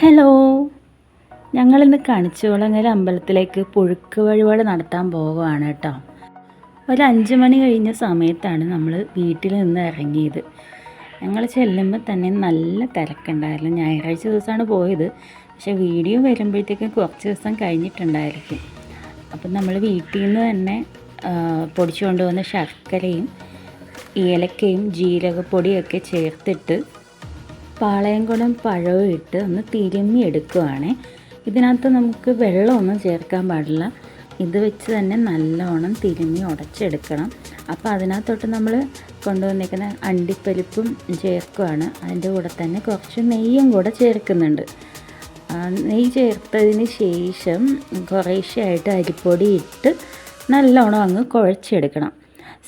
Hello, ഞങ്ങളിന്ന് കണിച്ചുകുളങ്ങര അമ്പലത്തിലേക്ക് പുഴുക്ക് വഴിപാട് നടത്താൻ പോവുകയാണ് കേട്ടോ. ഒരു 5 മണി കഴിഞ്ഞ സമയത്താണ് നമ്മൾ വീട്ടിൽ നിന്ന് ഇറങ്ങിയത്. ഞങ്ങൾ ചെല്ലുമ്പോൾ തന്നെ നല്ല തിരക്കുണ്ടായിരുന്നു. ഞായറാഴ്ച ദിവസമാണ് പോയത്, പക്ഷേ വീഡിയോ വരുമ്പോഴത്തേക്കും കുറച്ച് ദിവസം കഴിഞ്ഞിട്ടുണ്ടായിരിക്കും. അപ്പം നമ്മൾ വീട്ടിൽ നിന്ന് തന്നെ പൊടിച്ചു കൊണ്ടുവന്ന ശർക്കരയും ഏലക്കയും ജീരകപ്പൊടിയൊക്കെ ചേർത്തിട്ട് പാളയംകുടം പഴവും ഇട്ട് ഒന്ന് തിരുമ്മി എടുക്കുവാണ്. ഇതിനകത്ത് നമുക്ക് വെള്ളമൊന്നും ചേർക്കാൻ പാടില്ല. ഇത് വെച്ച് തന്നെ നല്ലോണം തിരുമ്മി ഉടച്ചെടുക്കണം. അപ്പോൾ അതിനകത്തോട്ട് നമ്മൾ കൊണ്ടുവന്നിരിക്കുന്ന അണ്ടിപ്പരിപ്പും ചേർക്കുവാണ്. അതിൻ്റെ കൂടെ തന്നെ കുറച്ച് നെയ്യും കൂടെ ചേർക്കുന്നുണ്ട്. നെയ്യ് ചേർത്തതിന് ശേഷം കുറേശ്ശെയായിട്ട് അരിപ്പൊടി ഇട്ട് നല്ലോണം അങ്ങ് കുഴച്ചെടുക്കണം.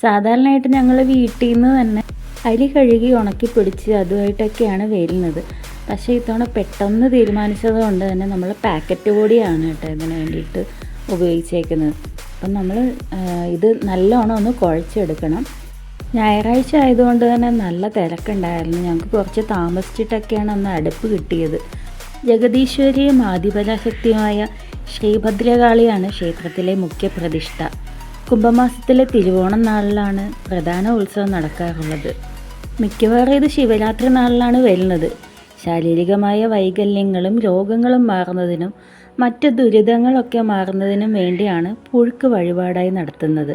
സാധാരണയായിട്ട് ഞങ്ങൾ വീട്ടിൽ നിന്ന് തന്നെ അരി കഴുകി ഉണക്കി പിടിച്ച് അതുമായിട്ടൊക്കെയാണ് വരുന്നത്. പക്ഷേ ഇത്തവണ പെട്ടെന്ന് തീരുമാനിച്ചത് കൊണ്ട് തന്നെ നമ്മൾ പാക്കറ്റ് പൊടിയാണ് കേട്ടോ ഇതിന് വേണ്ടിയിട്ട് ഉപയോഗിച്ചേക്കുന്നത്. അപ്പം നമ്മൾ ഇത് നല്ലോണം ഒന്ന് കുഴച്ചെടുക്കണം. ഞായറാഴ്ച ആയതുകൊണ്ട് തന്നെ നല്ല തിരക്കുണ്ടായിരുന്നു. ഞങ്ങൾക്ക് കുറച്ച് താമസിച്ചിട്ടൊക്കെയാണ് അന്ന് അടുപ്പ് കിട്ടിയത്. ജഗദീശ്വരിയും ആദിപരാശക്തിയുമായ ശ്രീഭദ്രകാളിയാണ് ക്ഷേത്രത്തിലെ മുഖ്യ പ്രതിഷ്ഠ. കുംഭമാസത്തിലെ തിരുവോണം നാളിലാണ് പ്രധാന ഉത്സവം നടക്കാറുള്ളത്. മിക്കവാറും ഇത് ശിവരാത്രി നാളിലാണ് വരുന്നത്. ശാരീരികമായ വൈകല്യങ്ങളും രോഗങ്ങളും മാറുന്നതിനും മറ്റ് ദുരിതങ്ങളൊക്കെ മാറുന്നതിനും വേണ്ടിയാണ് പുഴുക്ക് വഴിപാടായി നടത്തുന്നത്.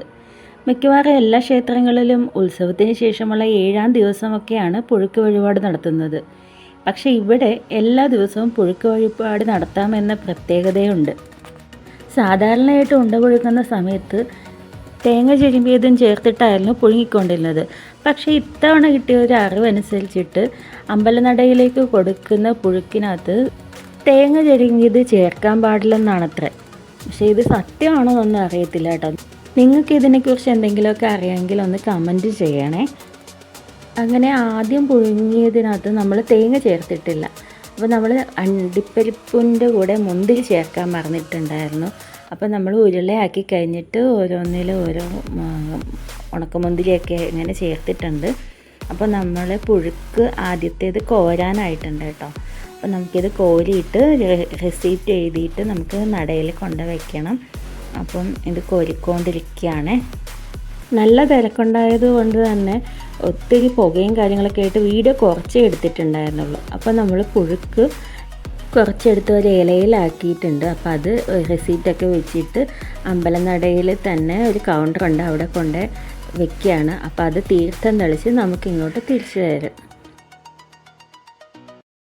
മിക്കവാറും എല്ലാ ക്ഷേത്രങ്ങളിലും ഉത്സവത്തിന് ശേഷമുള്ള 7-ാം ദിവസമൊക്കെയാണ് പുഴുക്ക് വഴിപാട് നടത്തുന്നത്. പക്ഷേ ഇവിടെ എല്ലാ ദിവസവും പുഴുക്ക് വഴിപാട് നടത്താമെന്ന പ്രത്യേകതയുണ്ട്. സാധാരണയായിട്ട് ഉണ്ട പുഴുങ്ങുന്ന സമയത്ത് തേങ്ങ ചിരണ്ടിയതും ചേർത്തിട്ടായിരുന്നു പുഴുങ്ങിക്കൊണ്ടിരുന്നത്. പക്ഷേ ഇത്തവണ കിട്ടിയ ഒരു അറിവനുസരിച്ചിട്ട് അമ്പലനടയിലേക്ക് കൊടുക്കുന്ന പുഴുക്കിനകത്ത് തേങ്ങ ചിരണ്ടിയത് ചേർക്കാൻ പാടില്ലെന്നാണത്രേ. പക്ഷേ ഇത് സത്യമാണോ എന്നൊന്നും അറിയത്തില്ല കേട്ടോ. നിങ്ങൾക്ക് ഇതിനെക്കുറിച്ച് എന്തെങ്കിലുമൊക്കെ അറിയാമെങ്കിൽ ഒന്ന് കമൻറ്റ് ചെയ്യണേ. അങ്ങനെ ആദ്യം പുഴുങ്ങിയതിനകത്ത് നമ്മൾ തേങ്ങ ചേർത്തിട്ടില്ല. അപ്പോൾ നമ്മൾ അണ്ടിപ്പരിപ്പിൻ്റെ കൂടെ മുന്തിരി ചേർക്കാൻ മറന്നിട്ടുണ്ടായിരുന്നു. അപ്പോൾ നമ്മൾ ഉരുളയാക്കി കഴിഞ്ഞിട്ട് ഓരോന്നിലും ഓരോ ഉണക്കമുന്തിരിയൊക്കെ ഇങ്ങനെ ചേർത്തിട്ടുണ്ട്. അപ്പോൾ നമ്മൾ പുഴുക്ക് ആദ്യത്തേത് കോരാനായിട്ടുണ്ട് കേട്ടോ. അപ്പോൾ നമുക്കിത് കോരിയിട്ട് റെസിപ്റ്റ് എഴുതിയിട്ട് നമുക്ക് നടയിൽ കൊണ്ടുവയ്ക്കണം. അപ്പം ഇത് കോരിക്കൊണ്ടിരിക്കുകയാണ്. നല്ല തിരക്കുണ്ടായത് കൊണ്ട് തന്നെ ഒത്തിരി പുകയും കാര്യങ്ങളൊക്കെ ആയിട്ട് വീഡിയോ കുറച്ചേ എടുത്തിട്ടുണ്ടായിരുന്നുള്ളൂ. അപ്പോൾ നമ്മൾ പുഴുക്ക് കുറച്ചെടുത്ത് ഒരു ഇലയിലാക്കിയിട്ടുണ്ട്. അപ്പോൾ അത് റെസീപ്റ്റൊക്കെ വെച്ചിട്ട് അമ്പലനടയിൽ തന്നെ ഒരു കൗണ്ടറുണ്ട്, അവിടെ കൊണ്ട് വെക്കുകയാണ്. അപ്പോൾ അത് തീർത്ഥം തളിച്ച് നമുക്കിങ്ങോട്ട് തിരിച്ചു തരും.